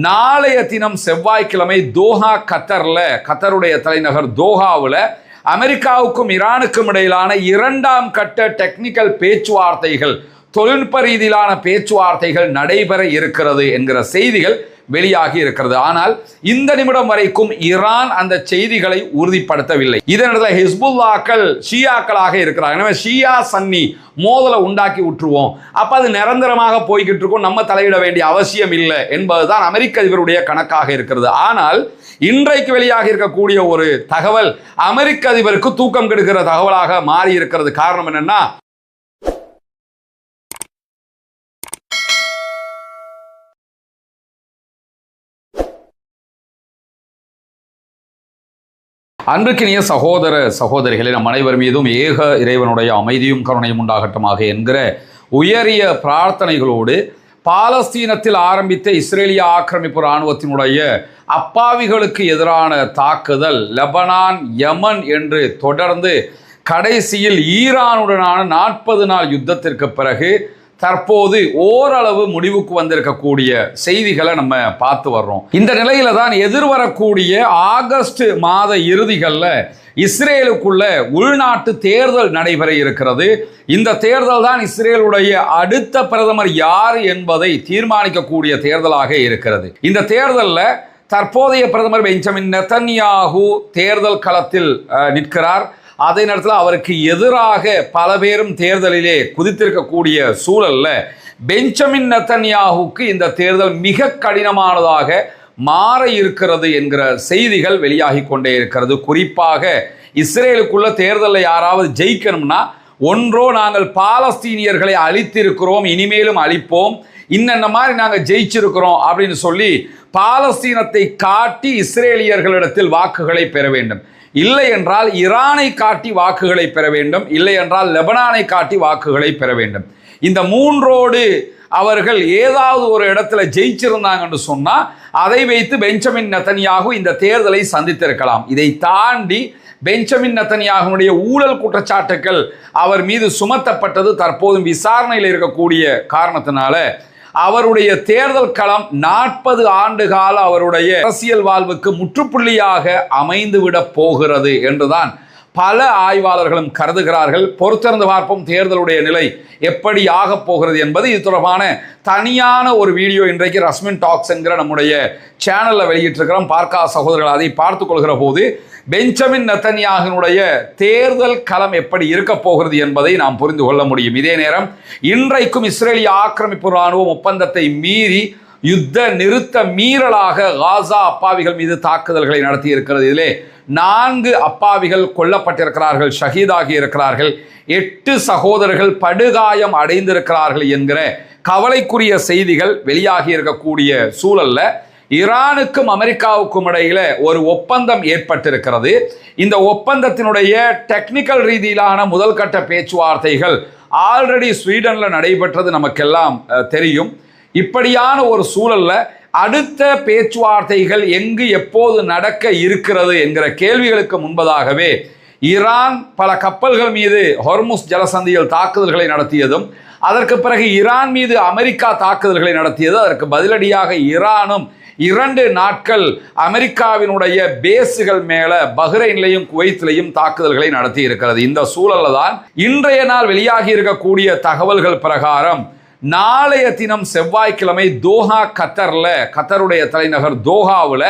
நாளைய தினம் செவ்வாய்க்கிழமை தோஹா கத்தருடைய தலைநகர் தோஹாவில் அமெரிக்காவுக்கும் ஈரானுக்கும் இடையிலான இரண்டாம் கட்ட டெக்னிக்கல் பேச்சுவார்த்தைகள், தொழில்நுட்ப ரீதியிலான பேச்சுவார்த்தைகள் நடைபெற இருக்கிறது என்கிற செய்திகள் வெளியாகி இருக்கிறது. ஆனால் இந்த நிமிடம் வரைக்கும் ஈரான் அந்த செய்திகளை உறுதிப்படுத்தவில்லை. இதனிடத்தில் ஹிஸ்புல்லாக்கள் ஷியாக்களாக இருக்கிறார். எனவே ஷியா சன்னி மோதலை உண்டாக்கி விட்டுருவோம், அப்ப அது நிரந்தரமாக போய்கிட்டு இருக்கும், நம்ம தலையிட வேண்டிய அவசியம் இல்லை என்பதுதான் அமெரிக்க அதிபருடைய கணக்காக இருக்கிறது. ஆனால் இன்றைக்கு வெளியாக இருக்கக்கூடிய ஒரு தகவல் அமெரிக்க அதிபருக்கு தூக்கம் கெடுக்கிற தகவலாக மாறி இருக்கிறது. காரணம் என்னன்னா, அன்புக்கினிய சகோதர சகோதரிகளே, நம் அனைவர் மீதும் ஏக இறைவனுடைய அமைதியும் கருணையும் உண்டாகட்டுமாக என்கிற உயரிய பிரார்த்தனைகளோடு பாலஸ்தீனத்தில் ஆரம்பித்த இஸ்ரேலிய ஆக்கிரமிப்பு இராணுவத்தினுடைய அப்பாவிகளுக்கு எதிரான தாக்குதல் லெபனான், யமன் என்று தொடர்ந்து கடைசியில் ஈரானுடனான 40 நாள் யுத்தத்திற்கு பிறகு தற்போது ஓரளவு முடிவுக்கு வந்திருக்கக்கூடிய செய்திகளை நம்ம பார்த்து வர்றோம். இந்த நிலையில தான் எதிர்வரக்கூடிய ஆகஸ்ட் மாத இறுதிகளில் இஸ்ரேலுக்குள்ள உள்நாட்டு தேர்தல் நடைபெற இருக்கிறது. இந்த தேர்தல் தான் இஸ்ரேலுடைய அடுத்த பிரதமர் யார் என்பதை தீர்மானிக்கக்கூடிய தேர்தலாக இருக்கிறது. இந்த தேர்தலில் தற்போதைய பிரதமர் பெஞ்சமின் நெதன்யாகு தேர்தல் களத்தில் நிற்கிறார். அதே நேரத்தில் அவருக்கு எதிராக பல பேரும் தேர்தலிலே குதித்திருக்கக்கூடிய சூழல்ல பெஞ்சமின் நெதன்யாகுக்கு இந்த தேர்தல் மிக கடினமானதாக மாற இருக்கிறது என்கிற செய்திகள் வெளியாகி கொண்டே இருக்கிறது. குறிப்பாக இஸ்ரேலுக்குள்ள தேர்தலில் யாராவது ஜெயிக்கணும்னா, ஒன்றோ நாங்கள் பாலஸ்தீனியர்களை அழித்திருக்கிறோம், இனிமேலும் அழிப்போம், இன்னென்ன மாதிரி நாங்கள் ஜெயிச்சிருக்கிறோம் அப்படின்னு சொல்லி பாலஸ்தீனத்தை காட்டி இஸ்ரேலியர்களிடத்தில் வாக்குகளை பெற வேண்டும். இல்லை என்றால் ஈரானை காட்டி வாக்குகளை பெற வேண்டும், இல்லை என்றால் லெபனானை காட்டி வாக்குகளை பெற வேண்டும். இந்த மூன்றோடு அவர்கள் ஏதாவது ஒரு இடத்துல ஜெயிச்சிருந்தாங்கன்னு சொன்னா அதை வைத்து பெஞ்சமின் நெதன்யாகு இந்த தேர்தலை சந்தித்திருக்கலாம். இதை தாண்டி பெஞ்சமின் நெதன்யாகுனுடைய ஊழல் குற்றச்சாட்டுகள் அவர் மீது சுமத்தப்பட்டது தற்போதும் விசாரணையில் இருக்கக்கூடிய காரணத்தினால அவருடைய தேர்தல் களம் 40 ஆண்டு கால அவருடைய அரசியல் வாழ்வுக்கு முற்றுப்புள்ளியாக அமைந்துவிட போகிறது என்றுதான் பல ஆய்வாளர்களும் கருதுகிறார்கள். பொறுத்திருந்து பார்ப்போம் தேர்தலுடைய நிலை எப்படி ஆகப் போகிறது என்பது. இது தொடர்பான தனியான ஒரு வீடியோ இன்றைக்கு ரஸ்மின் டாக்ஸ் என்கிற நம்முடைய சேனலில் வெளியிட்டிருக்கிறோம். பார்க்காத சகோதரர்கள் அதை பார்த்துக் கொள்கிற போது பெஞ்சமின் நெதன்யாகுனுடைய தேர்தல் களம் எப்படி இருக்க போகிறது என்பதை நாம் புரிந்து கொள்ள முடியும். இதே நேரம் இன்றைக்கும் இஸ்ரேலிய ஆக்கிரமிப்பு இராணுவம் ஒப்பந்தத்தை மீறி யுத்த நிறுத்த மீறலாக காசா அப்பாவிகள் மீது தாக்குதல்களை நடத்தி இருக்கிறது. இதிலே 4 அப்பாவிகள் கொல்லப்பட்டிருக்கிறார்கள், ஷஹீதாகி இருக்கிறார்கள், 8 சகோதரர்கள் படுகாயம் அடைந்திருக்கிறார்கள் என்கிற கவலைக்குரிய செய்திகள் வெளியாகி இருக்கக்கூடிய சூழல்ல ஈரானுக்கும் அமெரிக்காவுக்கும் இடையில ஒரு ஒப்பந்தம் ஏற்பட்டிருக்கிறது. இந்த ஒப்பந்தத்தினுடைய டெக்னிக்கல் ரீதியிலான முதல் கட்ட பேச்சுவார்த்தைகள் ஆல்ரெடி ஸ்வீடன்ல நடைபெற்றது நமக்கெல்லாம் தெரியும். இப்படியான ஒரு சூழல்ல அடுத்த பேச்சுவார்த்தைகள் எங்கு எப்போது நடக்க இருக்கிறது என்கிற கேள்விகளுக்கு முன்பதாகவே ஈரான் பல கப்பல்கள் மீது ஹொர்முஸ் ஜலசந்தியில் தாக்குதல்களை நடத்தியதும், அதற்கு பிறகு ஈரான் மீது அமெரிக்கா தாக்குதல்களை நடத்தியது, அதற்கு பதிலடியாக ஈரானும் 2 நாட்கள் அமெரிக்காவினுடைய பேஸுகள் மேல பஹ்ரைன்லையும் குவைத்திலையும் தாக்குதல்களை நடத்தி இருக்கிறது. இந்த சூழல்ல தான் இன்றைய நாள் வெளியாகி இருக்கக்கூடிய தகவல்கள் பிரகாரம் நாளைய தினம் செவ்வாய்க்கிழமை தோஹா கத்தருடைய தலைநகர் தோஹாவில்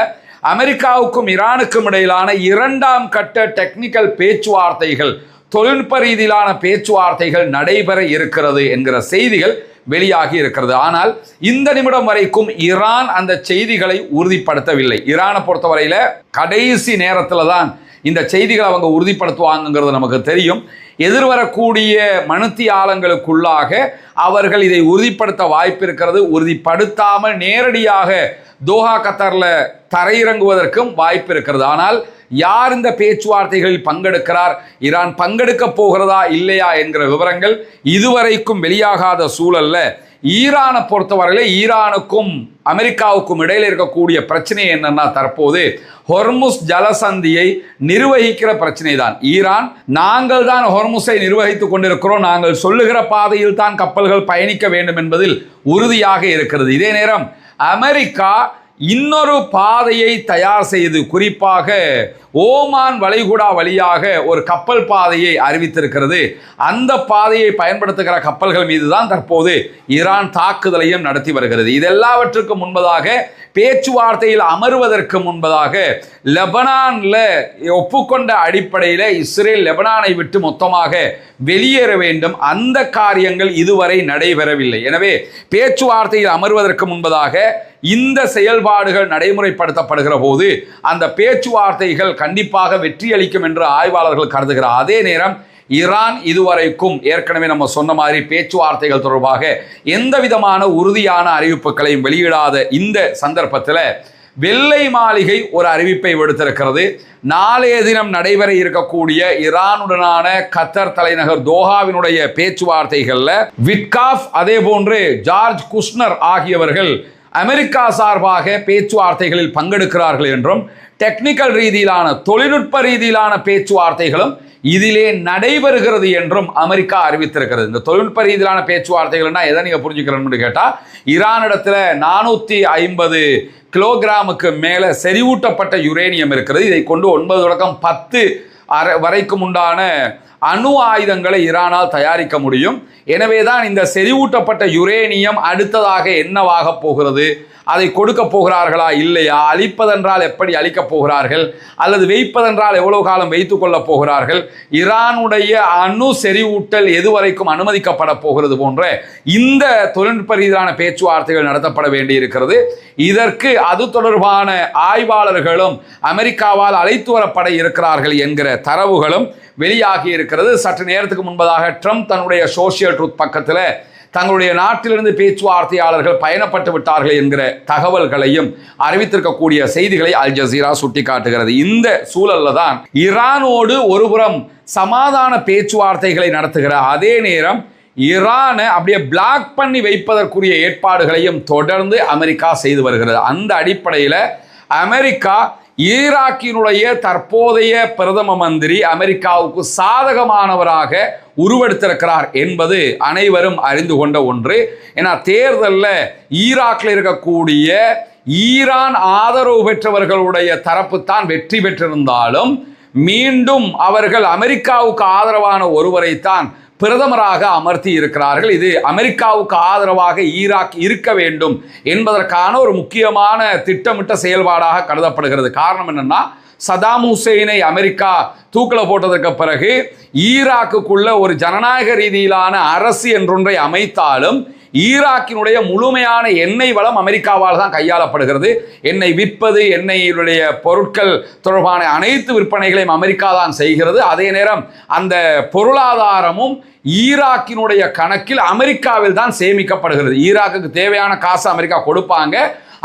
அமெரிக்காவுக்கும் ஈரானுக்கும் இடையிலான இரண்டாம் கட்ட டெக்னிக்கல் பேச்சுவார்த்தைகள், தொழில்நுட்ப ரீதியிலான பேச்சுவார்த்தைகள் நடைபெற இருக்கிறது என்கிற செய்திகள் வெளியாகி இருக்கிறது. ஆனால் இந்த நிமிடம் வரைக்கும் ஈரான் அந்த செய்திகளை உறுதிப்படுத்தவில்லை. ஈரானை பொறுத்தவரையில கடைசி நேரத்தில் தான் இந்த செய்திகளை அவங்க உறுதிப்படுத்துவாங்கிறது நமக்கு தெரியும். எதிர்வரக்கூடிய மணித்தியாலங்களுக்குள்ளாக அவர்கள் இதை உறுதிப்படுத்த வாய்ப்பு இருக்கிறது. உறுதிப்படுத்தாமல் நேரடியாக தோஹா கத்தர்ல தரையிறங்குவதற்கும் வாய்ப்பு இருக்கிறது. ஆனால் யார் இந்த பேச்சுவார்த்தைகளில் பங்கெடுக்கிறார், ஈரான் பங்கெடுக்க போகிறதா இல்லையா என்கிற விவரங்கள் இதுவரைக்கும் வெளியாகாத சூழல்ல ஈரானை பொறுத்தவரையில ஈரானுக்கும் அமெரிக்காவுக்கும் இடையில இருக்கக்கூடிய பிரச்சனை என்னன்னா, தற்போது ஹொர்முஸ் ஜலசந்தியை நிர்வகிக்கிற பிரச்சனை தான். ஈரான் நாங்கள் தான் ஹொர்முஸை நிர்வகித்துக் கொண்டிருக்கிறோம், நாங்கள் சொல்லுகிற பாதையில் தான் கப்பல்கள் பயணிக்க வேண்டும் என்பதில் உறுதியாக இருக்கிறது. இதே நேரம் அமெரிக்கா இன்னொரு பாதையை தயார் செய்து, குறிப்பாக ஓமான் வளைகுடா வழியாக ஒரு கப்பல் பாதையை அறிவித்திருக்கிறது. அந்த பாதையை பயன்படுத்துகிற கப்பல்கள் மீதுதான் தற்போது ஈரான் தாக்குதலையும் நடத்தி வருகிறது. இதெல்லாவற்றுக்கும் முன்பதாக, பேச்சுவார்த்தையில் அமர்வதற்கு முன்பதாக, லெபனான்ல ஒப்புக்கொண்ட அடிப்படையில் இஸ்ரேல் லெபனானை விட்டு மொத்தமாக வெளியேற வேண்டும். அந்த காரியங்கள் இதுவரை நடைபெறவில்லை. எனவே பேச்சுவார்த்தையில் அமர்வதற்கு முன்பதாக இந்த செயல்பாடுகள் நடைமுறைப்படுத்தப்படுகிற போது அந்த பேச்சுவார்த்தைகள் கண்டிப்பாக வெற்றியளிக்கும் என்று ஆய்வாளர்கள் கருதுகிறார். அதே நேரம் ஈரான் இதுவரைக்கும் ஏற்கனவே நம்ம சொன்ன மாதிரி பேச்சுவார்த்தைகள் தொடர்பாக எந்த விதமான உறுதியான அறிவிப்புகளையும் வெளியிடாத இந்த சந்தர்ப்பத்தில் வெள்ளை மாளிகை ஒரு அறிவிப்பை விடுத்திருக்கிறது. நாளைய தினம் நடைபெற இருக்கக்கூடிய ஈரானுடனான கத்தர் தலைநகர் தோஹாவினுடைய பேச்சுவார்த்தைகளில் விட்காஃப் அதே போன்று ஜார்ஜ் குஷ்னர் ஆகியவர்கள் அமெரிக்கா சார்பாக பேச்சுவார்த்தைகளில் பங்கெடுக்கிறார்கள் என்றும், டெக்னிக்கல் ரீதியிலான தொழில்நுட்ப ரீதியிலான பேச்சுவார்த்தைகளும் இதிலே நடைபெறுகிறது என்றும் அமெரிக்கா அறிவித்திருக்கிறது. இந்த தொழில்நுட்ப ரீதியிலான பேச்சுவார்த்தைகள்னா எதை நீங்க புரிஞ்சுக்கிறோம்னு கேட்டா, ஈரான் இடத்துல 450 கிலோகிராமுக்கு மேல செறிவூட்டப்பட்ட யுரேனியம் இருக்கிறது. இதை கொண்டு 9 தொடக்கம் 10 வரைக்கும் உண்டான அணு ஆயுதங்களை ஈரானால் தயாரிக்க முடியும். எனவேதான் இந்த செறிவூட்டப்பட்ட யுரேனியம் அடுத்ததாக என்னவாக போகிறது, அதை கொடுக்க போகிறார்களா இல்லையா, அழிப்பதென்றால் எப்படி அழிக்கப் போகிறார்கள், அல்லது வைப்பதென்றால் எவ்வளவு காலம் வைத்துக் கொள்ளப் போகிறார்கள், ஈரானுடைய அணு செறிவூட்டல் எதுவரைக்கும் அனுமதிக்கப்பட போகிறது போன்ற இந்த தொழில்நுட்ப ரீதியான பேச்சுவார்த்தைகள் நடத்தப்பட வேண்டியிருக்கிறது. இதற்கு அது தொடர்பான ஆய்வாளர்களும் அமெரிக்காவால் அழைத்து வரப்பட இருக்கிறார்கள் என்கிற தரவுகளும் வெளியாகி இருக்கிறது. சற்று நேரத்துக்கு முன்பதாக ட்ரம்ப் தன்னுடைய சோசியல் ட்ரூத் பக்கத்தில் தங்களுடைய நாட்டிலிருந்து பேச்சுவார்த்தையாளர்கள் பயணப்பட்டு விட்டார்கள் என்கிற தகவல்களையும் அறிவித்திருக்கக்கூடிய செய்திகளை அல் ஜசீரா சுட்டிக்காட்டுகிறது. இந்த சூழல்ல தான் ஈரானோடு ஒருபுறம் சமாதான பேச்சுவார்த்தைகளை நடத்துகிற அதே நேரம் ஈரானை அப்படியே பிளாக் பண்ணி வைப்பதற்குரிய ஏற்பாடுகளையும் தொடர்ந்து அமெரிக்கா செய்து வருகிறது. அந்த அடிப்படையில் அமெரிக்கா ஈராக்கினுடைய தற்போதைய பிரதம மந்திரி அமெரிக்காவுக்கு சாதகமானவராக உருவெடுத்திருக்கிறார் என்பது அனைவரும் அறிந்து கொண்ட ஒன்று. ஏன்னா தேர்தலில் ஈராக்கில் இருக்கக்கூடிய ஈரான் ஆதரவு பெற்றவர்களுடைய தரப்பு தான் வெற்றி பெற்றிருந்தாலும் மீண்டும் அவர்கள் அமெரிக்காவுக்கு ஆதரவான ஒருவரைத்தான் பிரதமராக அமர்த்தி இருக்கிறார்கள். இது அமெரிக்காவுக்கு ஆதரவாக ஈராக் இருக்க வேண்டும் என்பதற்கான ஒரு முக்கியமான திட்டமிட்ட செயல்பாடாக கருதப்படுகிறது. காரணம் என்னன்னா, சதாம் ஹுசைனை அமெரிக்கா தூக்கில் போட்டதற்கு பிறகு ஈராக்குக்குள்ள ஒரு ஜனநாயக ரீதியிலான அரசு என்றொன்றை அமைத்தாலும் ஈராக்கினுடைய முழுமையான எண்ணெய் வளம் அமெரிக்காவால் தான் கையாளப்படுகிறது. எண்ணெய் விற்பது, எண்ணெயினுடைய பொருட்கள் தொடர்பான அனைத்து விற்பனைகளையும் அமெரிக்கா தான் செய்கிறது. அதே நேரம் அந்த பொருளாதாரமும் ஈராக்கினுடைய கணக்கில் அமெரிக்காவில் தான் சேமிக்கப்படுகிறது. ஈராக்குக்கு தேவையான காசு அமெரிக்கா கொடுப்பாங்க.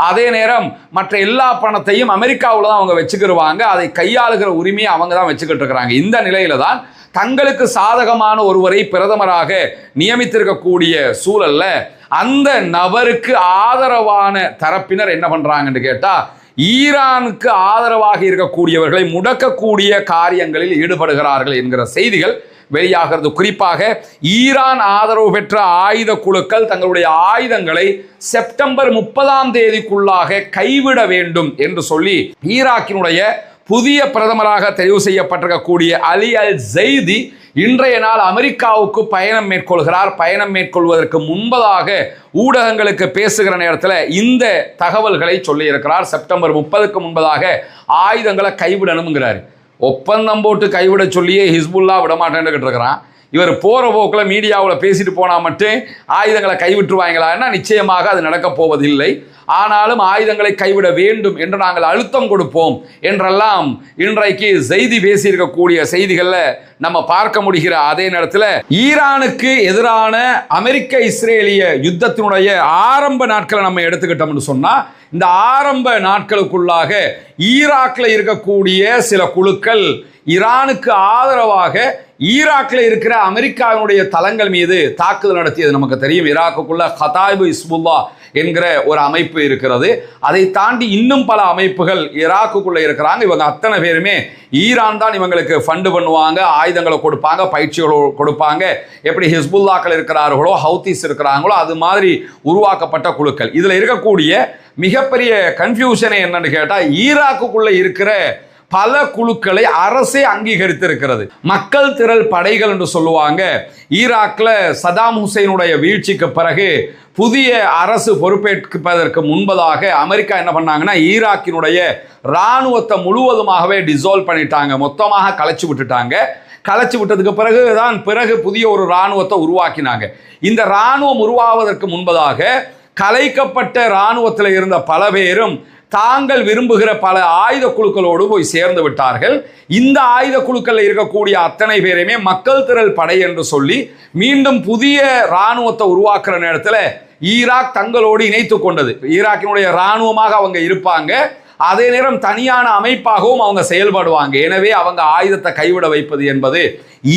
அதே நேரம் மற்ற எல்லா பணத்தையும் அமெரிக்காவில் தான் அவங்க வச்சுக்கிடுவாங்க. அதை கையாளுகிற உரிமையை அவங்க தான் வச்சுக்கிட்டு இருக்கிறாங்க. இந்த நிலையில தான் தங்களுக்கு சாதகமான ஒருவரை பிரதமராக நியமித்திருக்கக்கூடிய சூழல்ல அந்த நபருக்கு ஆதரவான தரப்பினர் என்ன பண்றாங்கன்னு கேட்டா, ஈரானுக்கு ஆதரவாக இருக்கக்கூடியவர்களை முடக்கக்கூடிய காரியங்களில் ஈடுபடுகிறார்கள் என்கிற செய்திகள் வெளியாகிறது. குறிப்பாக ஈரான் ஆதரவு பெற்ற ஆயுத குழுக்கள் தங்களுடைய ஆயுதங்களை செப்டம்பர் 30ஆம் தேதிக்குள்ளாக கைவிட வேண்டும் என்று சொல்லி ஈராக்கினுடைய புதிய பிரதமராக தெரிவு செய்யப்பட்டிருக்கக்கூடிய அலி அல் ஜெய்தி இன்றைய நாள் அமெரிக்காவுக்கு பயணம் மேற்கொள்கிறார். பயணம் மேற்கொள்வதற்கு முன்பதாக ஊடகங்களுக்கு பேசுகிற நேரத்தில் இந்த தகவல்களை சொல்லி இருக்கிறார். செப்டம்பர் 30க்கு முன்பதாக ஆயுதங்களை கைவிடணுங்கிறார். ஒப்பந்தம் போட்டு கைவிட சொல்லியே ஹிஸ்புல்லா விடமாட்டேன்னு இருக்கிறான். இவர் போகிற போக்கில் மீடியாவில் பேசிட்டு போனால் மட்டும் ஆயுதங்களை கைவிட்டுருவாங்களான்னா நிச்சயமாக அது நடக்கப் போவதில்லை. ஆனாலும் ஆயுதங்களை கைவிட வேண்டும் என்று நாங்கள் அழுத்தம் கொடுப்போம் என்றெல்லாம் இன்றைக்கு செய்தி பேசியிருக்கக்கூடிய செய்திகளில் நம்ம பார்க்க முடிகிற அதே நேரத்தில் ஈரானுக்கு எதிரான அமெரிக்க இஸ்ரேலிய யுத்தத்தினுடைய ஆரம்ப நாட்களை நம்ம எடுத்துக்கிட்டோம்னு சொன்னால், இந்த ஆரம்ப நாட்களுக்குள்ளாக ஈராக்கில் இருக்கக்கூடிய சில குழுக்கள் ஈரானுக்கு ஆதரவாக ஈராக்கில் இருக்கிற அமெரிக்காவினுடைய தளங்கள் மீது தாக்குதல் நடத்தியது நமக்கு தெரியும். ஈராக்குக்குள்ள கதாயிபு இஸ்புல்லா என்கிற ஒரு அமைப்பு இருக்கிறது. அதை தாண்டி இன்னும் பல அமைப்புகள் ஈராக்குக்குள்ள இருக்கிறாங்க. இவங்க அத்தனை பேருமே ஈரான் தான் இவங்களுக்கு ஃபண்டு பண்ணுவாங்க, ஆயுதங்களை கொடுப்பாங்க, பயிற்சிகள் கொடுப்பாங்க. எப்படி ஹிஸ்புல்லாக்கள் இருக்கிறார்களோ, ஹவுத்திஸ் இருக்கிறாங்களோ அது மாதிரி உருவாக்கப்பட்ட குழுக்கள். இதில் இருக்கக்கூடிய மிகப்பெரிய கன்ஃபியூஷனே என்னன்னு கேட்டா, ஈராக்குக்குள்ள இருக்கிற பல குழுக்களை அரசே அங்கீகரித்திருக்கிறது. மக்கள் திரள் படைகள் என்று சொல்லுவாங்க. ஈராக்ல சதாம் ஹுசைனுடைய வீழ்ச்சிக்கு பிறகு புதிய அரசு பொறுப்பேற்பதற்கு முன்பதாக அமெரிக்கா என்ன பண்ணாங்கன்னா, ஈராக்கினுடைய இராணுவத்தை முழுவதுமாகவே டிசால்வ் பண்ணிட்டாங்க, மொத்தமாக கலைச்சு விட்டுட்டாங்க. கலைச்சு விட்டதுக்கு பிறகு புதிய ஒரு இராணுவத்தை உருவாக்கினாங்க. இந்த இராணுவம் உருவாவதற்கு முன்பதாக கலைக்கப்பட்ட இராணுவத்தில் இருந்த பல பேரும் தாங்கள் விரும்புகிற பல ஆயுத குழுக்களோடு போய் சேர்ந்து விட்டார்கள். இந்த ஆயுத குழுக்களில் இருக்கக்கூடிய அத்தனை பேரையுமே மக்கள் திரள் படை என்று சொல்லி மீண்டும் புதிய இராணுவத்தை உருவாக்குற நேரத்தில் ஈராக் தங்களோடு இணைத்து கொண்டது. ஈராக்கினுடைய இராணுவமாக அவங்க இருப்பாங்க, அதே நேரம் தனியான அமைப்பாகவும் அவங்க செயல்படுவாங்க. எனவே அவங்க ஆயுதத்தை கைவிட வைப்பது என்பது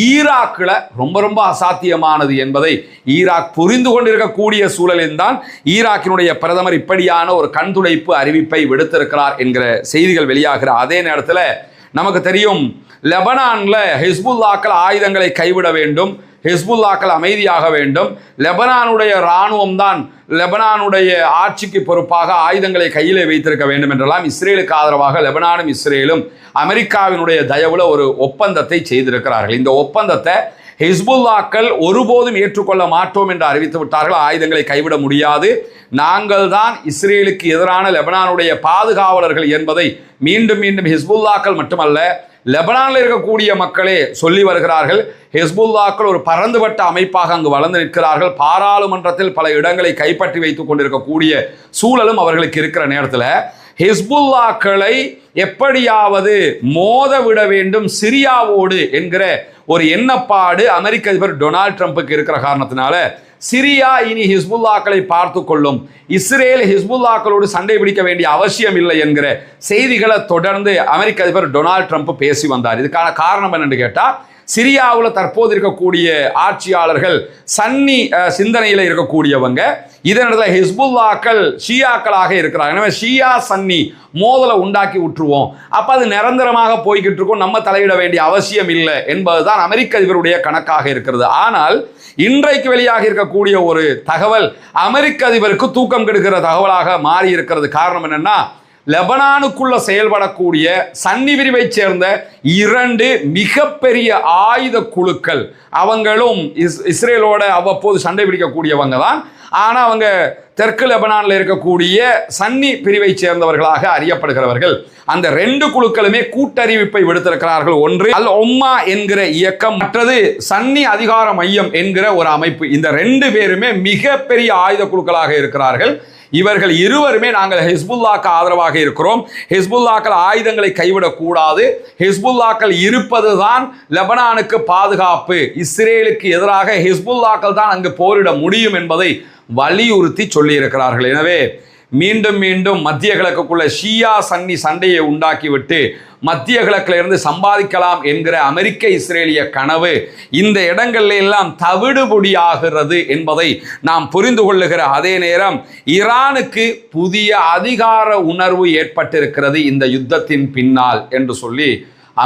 ஈராக்கில் ரொம்ப ரொம்ப அசாத்தியமானது என்பதை ஈராக் புரிந்து கொண்டிருக்கக்கூடிய சூழலில் தான் ஈராக்கினுடைய பிரதமர் இப்படியான ஒரு கண்துடைப்பு அறிவிப்பை விடுத்திருக்கிறார் என்கிற செய்திகள் வெளியாகிற அதே நேரத்தில் நமக்கு தெரியும், லெபனான்ல ஹிஸ்புல்லாக்கள் ஆயுதங்களை கைவிட வேண்டும், ஹிஸ்புல்லாக்கள் அமைதியாக வேண்டும், லெபனானுடைய இராணுவம் தான் லெபனானுடைய ஆட்சிக்கு பொறுப்பாக ஆயுதங்களை கையில் வைத்திருக்க வேண்டும் என்றெல்லாம் இஸ்ரேலுக்கு ஆதரவாக லெபனானும் இஸ்ரேலும் அமெரிக்காவினுடைய தயவுல ஒரு ஒப்பந்தத்தை செய்திருக்கிறார்கள். இந்த ஒப்பந்தத்தை ஹிஸ்புல்லாக்கள் ஒருபோதும் ஏற்றுக்கொள்ள மாட்டோம் என்று அறிவித்து விட்டார்கள். ஆயுதங்களை கைவிட முடியாது, நாங்கள் தான் இஸ்ரேலுக்கு எதிரான லெபனானுடைய பாதுகாவலர்கள் என்பதை மீண்டும் மீண்டும் ஹிஸ்புல்லாக்கள் மட்டுமல்ல, லெபனானில் இருக்கக்கூடிய மக்களே சொல்லி வருகிறார்கள். ஹிஸ்புல்லாக்கள் ஒரு பரந்துபட்ட அமைப்பாக அங்கு வளர்ந்து நிற்கிறார்கள். பாராளுமன்றத்தில் பல இடங்களை கைப்பற்றி வைத்துக் கொண்டிருக்கக்கூடிய சூழலும் அவர்களுக்கு இருக்கிற நேரத்தில் ஹிஸ்புல்லாக்களை எப்படியாவது மோத விட வேண்டும் சிரியாவோடு என்கிற ஒரு எண்ணப்பாடு அமெரிக்க அதிபர் டொனால்ட் ட்ரம்புக்கு இருக்கிற காரணத்தினால சிரியா இனி ஹிஸ்புல்லாக்களை பார்த்து கொள்ளும், இஸ்ரேல் ஹிஸ்புல்லாக்களோடு சண்டை பிடிக்க வேண்டிய அவசியம் இல்லை என்கிற செய்திகளை தொடர்ந்து அமெரிக்க அதிபர் டொனால்ட் ட்ரம்ப் பேசி வந்தார். இதுக்கான காரணம் என்னன்னு கேட்டா, சிரியாவில் தற்போது இருக்கக்கூடிய ஆட்சியாளர்கள் சன்னி சிந்தனையில் இருக்கக்கூடியவங்க, இதனிடத்தில் ஹிஸ்புல்லாக்கள் ஷியாக்களாக இருக்கிறார். எனவே ஷியா சன்னி மோதலை உண்டாக்கி விட்டுருவோம், அப்போ அது நிரந்தரமாக போய்கிட்டு இருக்கும், நம்ம தலையிட வேண்டிய அவசியம் இல்லை என்பதுதான் அமெரிக்க அதிபருடைய கணக்காக இருக்கிறது. ஆனால் இன்றைக்கு வெளியாக இருக்கக்கூடிய ஒரு தகவல் அமெரிக்க அதிபருக்கு தூக்கம் கெடுக்கிற தகவலாக மாறி இருக்கிறது. காரணம் என்னன்னா, லெபனானுக்குள்ள செயல்படக்கூடிய சன்னி பிரிவை சேர்ந்த 2 மிகப்பெரிய ஆயுத குழுக்கள், அவங்களும் இஸ்ரேலோட அவ்வப்போது சண்டை பிடிக்கக்கூடியவங்க தான். ஆனால் அவங்க தெற்கு லெபனானில் இருக்கக்கூடிய சன்னி பிரிவை சேர்ந்தவர்களாக அறியப்படுகிறவர்கள். அந்த 2 குழுக்களுமே கூட்டறிவிப்பை விடுத்திருக்கிறார்கள். ஒன்று அல் ஒம்மா என்கிற இயக்கம், மற்றது சன்னி அதிகார மையம் என்கிற ஒரு அமைப்பு. இந்த 2 பேருமே மிகப்பெரிய ஆயுத குழுக்களாக இருக்கிறார்கள். இவர்கள் இருவருமே நாங்கள் ஹிஸ்புல்லாக்கு ஆதரவாக இருக்கிறோம், ஹிஸ்புல்லாக்கள் ஆயுதங்களை கைவிடக்கூடாது, ஹிஸ்புல்லாக்கள் இருப்பதுதான் லெபனானுக்கு பாதுகாப்பு, இஸ்ரேலுக்கு எதிராக ஹிஸ்புல்லாக்கள் தான் அங்கு போரிட முடியும் என்பதை வலியுறுத்தி சொல்லி இருக்கிறார்கள். எனவே மீண்டும் மீண்டும் மத்திய கிழக்குக்குள்ள ஷியா சன்னி சண்டையை உண்டாக்கிவிட்டு மத்திய கிழக்கில் இருந்து சம்பாதிக்கலாம் என்கிற அமெரிக்க இஸ்ரேலிய கனவு இந்த இடங்கள்ல எல்லாம் தவிடுபொடியாகிறது என்பதை நாம் புரிந்து கொள்ளுகிற அதே நேரம் ஈரானுக்கு புதிய அதிகார உணர்வு ஏற்பட்டிருக்கிறது இந்த யுத்தத்தின் பின்னால் என்று சொல்லி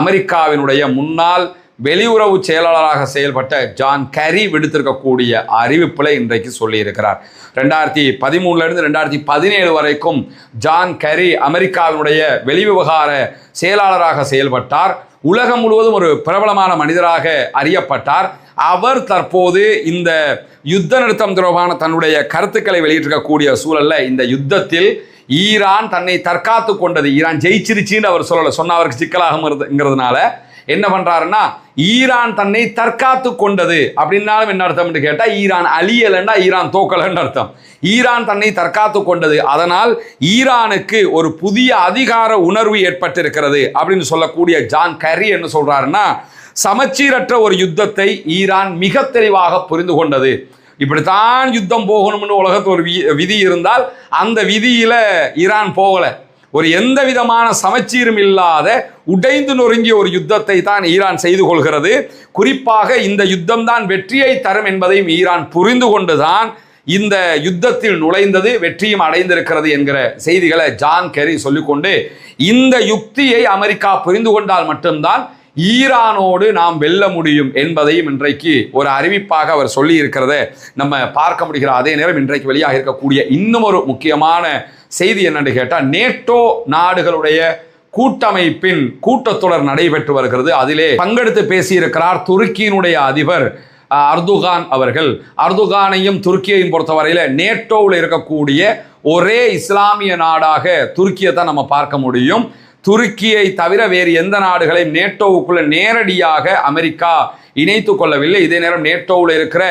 அமெரிக்காவினுடைய முன்னாள் வெளியுறவு செயலாளராக செயல்பட்ட ஜான் கெரி விடுத்திருக்கக்கூடிய அறிவிப்பில் இன்றைக்கு சொல்லியிருக்கிறார். 2013 2017 வரைக்கும் ஜான் கெரி அமெரிக்காவினுடைய வெளிவிவகார செயலாளராக செயல்பட்டார். உலகம் முழுவதும் ஒரு பிரபலமான மனிதராக அறியப்பட்டார். அவர் தற்போது இந்த யுத்த நிறுத்தம் தொடர்பான தன்னுடைய கருத்துக்களை வெளியிட்டிருக்கக்கூடிய சூழல்ல இந்த யுத்தத்தில் ஈரான் தன்னை தற்காத்து கொண்டது, ஈரான் ஜெயிச்சிருச்சின்னு அவர் சொன்ன அவருக்கு சிக்கலாகுங்கிறதுனால என்ன பண்றாருன்னா, ஈரான் தன்னை தற்காத்து கொண்டது அப்படின்னாலும் என்ன அர்த்தம் கேட்டா, ஈரான் அழியலன்னா ஈரான் தோக்கலன்னு அர்த்தம். ஈரான் தன்னை தற்காத்து கொண்டது, அதனால் ஈரானுக்கு ஒரு புதிய அதிகார உணர்வு ஏற்பட்டிருக்கிறது அப்படின்னு சொல்லக்கூடிய ஜான் கெரி என்ன சொல்றாருன்னா, சமச்சீரற்ற ஒரு யுத்தத்தை ஈரான் மிக தெளிவாக புரிந்து கொண்டது. இப்படித்தான் யுத்தம் போகணும்னு உலகத்து ஒரு விதி இருந்தால் அந்த விதியில ஈரான் போகல. ஒரு எந்த விதமான சமச்சீரும் இல்லாத உடைந்து நொறுங்கிய ஒரு யுத்தத்தை தான் ஈரான் செய்து கொள்கிறது. குறிப்பாக இந்த யுத்தம் தான் வெற்றியை தரும் என்பதையும் ஈரான் புரிந்து கொண்டுதான் இந்த யுத்தத்தில் நுழைந்தது, வெற்றியும் அடைந்திருக்கிறது என்கிற செய்திகளை ஜான் கெரி சொல்லிக்கொண்டு, இந்த யுக்தியை அமெரிக்கா புரிந்து கொண்டால் மட்டும்தான் ஈரானோடு நாம் வெல்ல முடியும் என்பதையும் இன்றைக்கு ஒரு அறிவிப்பாக அவர் சொல்லி இருக்கிறத நம்ம பார்க்க முடிகிற அதே நேரம் இன்றைக்கு வெளியாக இருக்கக்கூடிய இன்னும் ஒரு முக்கியமான செய்தி என்னன்னு கேட்டால், நேட்டோ நாடுகளுடைய கூட்டமைப்பின் கூட்டத்தொடர் நடைபெற்று வருகிறது. அதிலே பங்கெடுத்து பேசியிருக்கிறார் துருக்கியினுடைய அதிபர் அர்துகான் அவர்கள். அர்துகானையும் துருக்கியையும் பொறுத்தவரையில் நேட்டோவில் இருக்கக்கூடிய ஒரே இஸ்லாமிய நாடாக துருக்கியை தான் நம்ம பார்க்க முடியும். துருக்கியை தவிர வேறு எந்த நாடுகளையும் நேட்டோவுக்குள்ள நேரடியாக அமெரிக்கா இணைத்து கொள்ளவில்லை. இதே நேரம் நேட்டோவில் இருக்கிற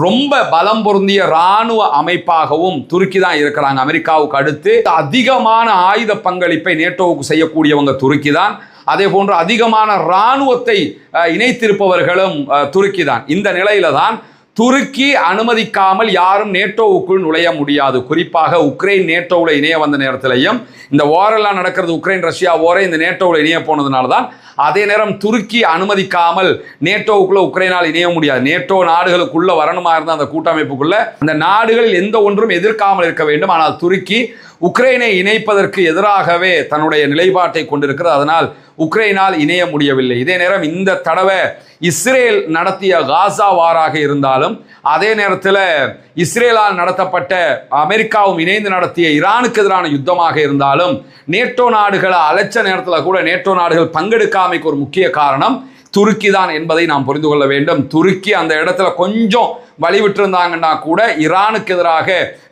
ரொம்ப பலம் பொருந்திய இராணுவ அமைப்பாகவும் துருக்கி தான் இருக்கிறாங்க. அமெரிக்காவுக்கு அடுத்து அதிகமான ஆயுத பங்களிப்பை நேட்டோவுக்கு செய்யக்கூடியவங்க துருக்கி தான். அதே போன்று அதிகமான இராணுவத்தை இணைத்திருப்பவர்களும் துருக்கி தான். இந்த நிலையில தான் துருக்கி அனுமதிக்காமல் யாரும் நேட்டோவுக்குள் நுழைய முடியாது. குறிப்பாக உக்ரைன் நேட்டோவில் இணைய வந்த நேரத்திலையும் இந்த வாரெல்லாம் நடக்கிறது, உக்ரைன் ரஷ்யா வாரே இந்த நேட்டோவில் இணைய போனதுனால தான். அதே நேரம் துருக்கி அனுமதிக்காமல் நேட்டோவுக்குள்ள உக்ரைனால் இணைய முடியாது. நேட்டோ நாடுகளுக்குள்ள வரணுமா இருந்தால் அந்த கூட்டமைப்புக்குள்ள அந்த நாடுகளில் எந்த ஒன்றும் எதிர்க்காமல் இருக்க வேண்டும். ஆனால் துருக்கி உக்ரைனை இணைப்பதற்கு எதிராகவே தன்னுடைய நிலைப்பாட்டை கொண்டிருக்கிறது. அதனால் உக்ரைனால் இணைய முடியவில்லை. இதே நேரம் இந்த தடவை இஸ்ரேல் நடத்திய காசா வாராக இருந்தாலும், அதே நேரத்தில் இஸ்ரேலால் நடத்தப்பட்ட அமெரிக்காவும் இணைந்து நடத்திய ஈரானுக்கு எதிரான யுத்தமாக இருந்தாலும், நேட்டோ நாடுகளை அழைச்ச நேரத்தில் கூட நேட்டோ நாடுகள் பங்கெடுக்காமைக்கு ஒரு முக்கிய காரணம் துருக்கி தான் என்பதை நாம் புரிந்து கொள்ள வேண்டும். துருக்கி அந்த இடத்துல கொஞ்சம் வழிவிட்டிருந்தாங்கன்னா கூட ஈரானுக்கு எதிராக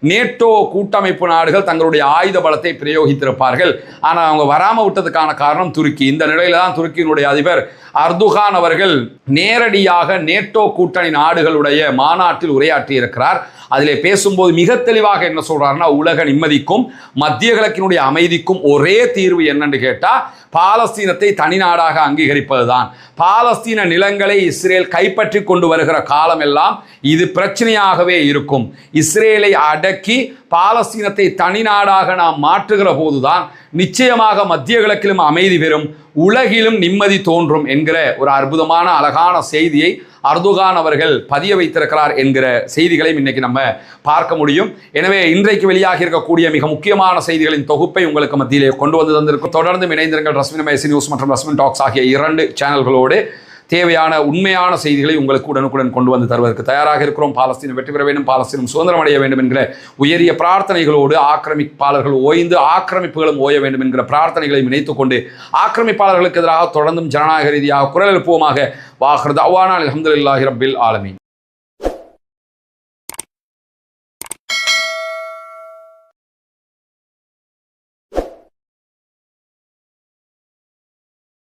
நேட்டோ கூட்டமைப்பு நாடுகள் தங்களுடைய ஆயுத பலத்தை பிரயோகித்திருப்பார்கள். ஆனால் அவங்க வராமல் விட்டதுக்கான காரணம் துருக்கி. இந்த நிலையில தான் துருக்கியினுடைய அதிபர் அர்துகான் அவர்கள் நேரடியாக நேட்டோ கூட்டணி நாடுகளுடைய மாநாட்டில் உரையாற்றி இருக்கிறார். அதிலே பேசும்போது மிக தெளிவாக என்ன சொல்றாருன்னா, உலக நிம்மதிக்கும் மத்திய கிழக்கினுடைய அமைதிக்கும் ஒரே தீர்வு என்னன்னு கேட்டா பாலஸ்தீனத்தை தனி நாடாக அங்கீகரிப்பதுதான். பாலஸ்தீன நிலங்களை இஸ்ரேல் கைப்பற்றி கொண்டு வருகிற காலம் எல்லாம் இது பிரச்சனையாகவே இருக்கும். இஸ்ரேலை அடக்கி பாலஸ்தீனத்தை தனி நாடாக நாம் மாற்றுகிற போதுதான் நிச்சயமாக மத்திய கிழக்கிலும் அமைதி பெறும், உலகிலும் நிம்மதி தோன்றும் என்கிற ஒரு அற்புதமான அழகான செய்தியை அர்துகான் அவர்கள் பதிய வைத்திருக்கிறார் என்கிற செய்திகளையும் இன்னைக்கு நம்ம பார்க்க முடியும். எனவே இன்றைக்கு வெளியாக இருக்கக்கூடிய மிக முக்கியமான செய்திகளின் தொகுப்பை உங்களுக்கு மத்தியிலே கொண்டு வந்து தந்திருக்கும். தொடர்ந்து இணைந்திருங்கள் ரஸ்மின் மேசி நியூஸ் மற்றும் ரஸ்மின் டாக்ஸ் ஆகிய 2 சேனல்களோடு. தேவையான உண்மையான செய்திகளை உங்களுக்கு உடனுக்குடன் கொண்டு வந்து தருவதற்கு தயாராக இருக்கிறோம். பாலஸ்தீனம் வெற்றி பெற வேண்டும், பாலஸ்தீனம் சுதந்திரம் அடைய வேண்டும் என்கிற உயரிய பிரார்த்தனைகளோடு, ஆக்கிரமிப்பாளர்கள் ஓய்ந்து ஆக்கிரமிப்புகளும் ஓய வேண்டும் என்கிற பிரார்த்தனைகளை இணைத்துக் கொண்டு ஆக்கிரமிப்பாளர்களுக்கு எதிராக தொடர்ந்தும் ஜனநாயக ரீதியாக குரல் எழுப்புவோமாக. வாஹிர் தஅவானா அல்ஹம்துலில்லாஹி ரப்பில் ஆலமீன்.